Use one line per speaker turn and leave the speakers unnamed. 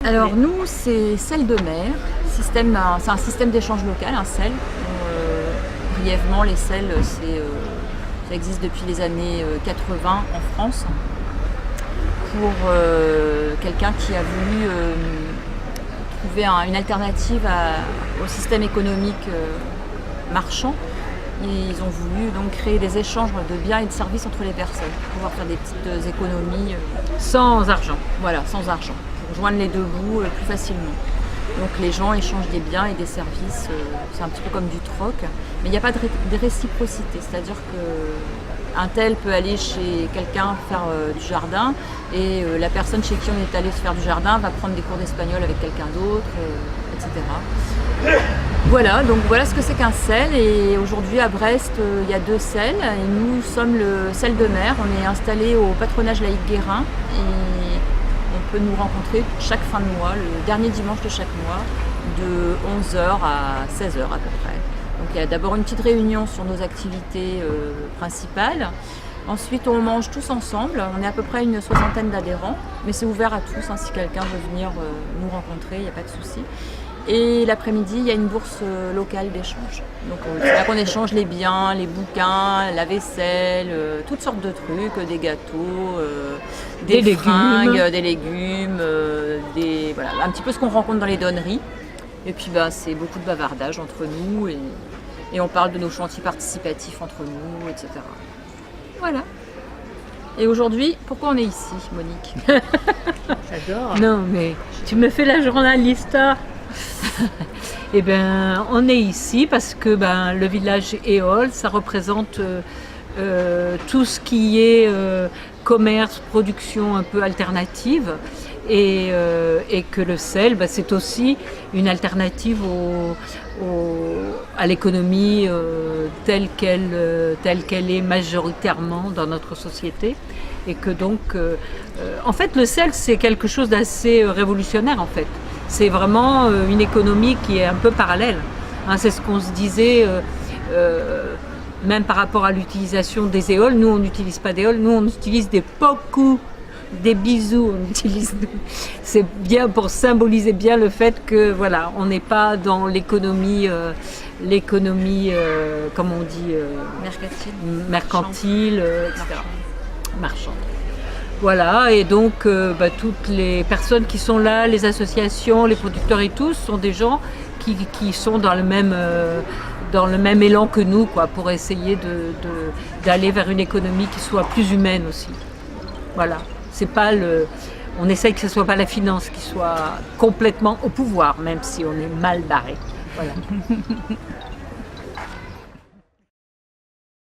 Alors nous, c'est sel de mer. C'est un système d'échange local, un sel. Brièvement, les sels, ça existe depuis les années 80 en France. Pour quelqu'un qui a voulu trouver une alternative au système économique marchand. Ils ont voulu donc créer des échanges de biens et de services entre les personnes pour pouvoir faire des petites économies.
Sans argent.
Voilà, sans argent, pour joindre les deux bouts plus facilement. Donc les gens échangent des biens et des services, c'est un petit peu comme du troc, mais il n'y a pas de réciprocité, c'est-à-dire qu'un tel peut aller chez quelqu'un faire du jardin et la personne chez qui on est allé se faire du jardin va prendre des cours d'espagnol avec quelqu'un d'autre, etc. Voilà, donc voilà ce que c'est qu'un sel. Et aujourd'hui à Brest, il y a 2 sels et nous sommes le sel de mer. On est installé au patronage laïque Guérin et on peut nous rencontrer chaque fin de mois, le dernier dimanche de chaque mois, de 11h à 16h à peu près. Donc il y a d'abord une petite réunion sur nos activités principales. Ensuite, on mange tous ensemble. On est à peu près une 60aine d'adhérents, mais c'est ouvert à tous. Si quelqu'un veut venir nous rencontrer, il n'y a pas de souci. Et l'après-midi, il y a une bourse locale d'échange. Donc c'est là qu'on échange les biens, les bouquins, la vaisselle, toutes sortes de trucs, des gâteaux, des fringues, des légumes, voilà, un petit peu ce qu'on rencontre dans les donneries. Et puis c'est beaucoup de bavardage entre nous et on parle de nos chantiers participatifs entre nous, etc. Voilà. Et aujourd'hui, pourquoi on est ici, Monique?
J'adore. Non, mais tu me fais la journaliste. Eh bien, on est ici parce que le village Éole, ça représente tout ce qui est commerce, production un peu alternative et que le sel, c'est aussi une alternative à l'économie telle qu'elle est majoritairement dans notre société. Et que donc, en fait, le sel, c'est quelque chose d'assez révolutionnaire, en fait. C'est vraiment une économie qui est un peu parallèle. C'est ce qu'on se disait, même par rapport à l'utilisation des éoles. Nous, on n'utilise pas d'éoles, nous, on utilise des pocous, des bisous. C'est bien pour symboliser bien le fait que, voilà, on n'est pas dans l'économie, comme on dit, mercantile, etc. Marchande. Voilà, et donc toutes les personnes qui sont là, les associations, les producteurs et tous, sont des gens qui sont dans le même élan que nous, pour essayer d'aller vers une économie qui soit plus humaine aussi. Voilà, c'est pas on essaye que ce soit pas la finance qui soit complètement au pouvoir, même si on est mal barré. Voilà.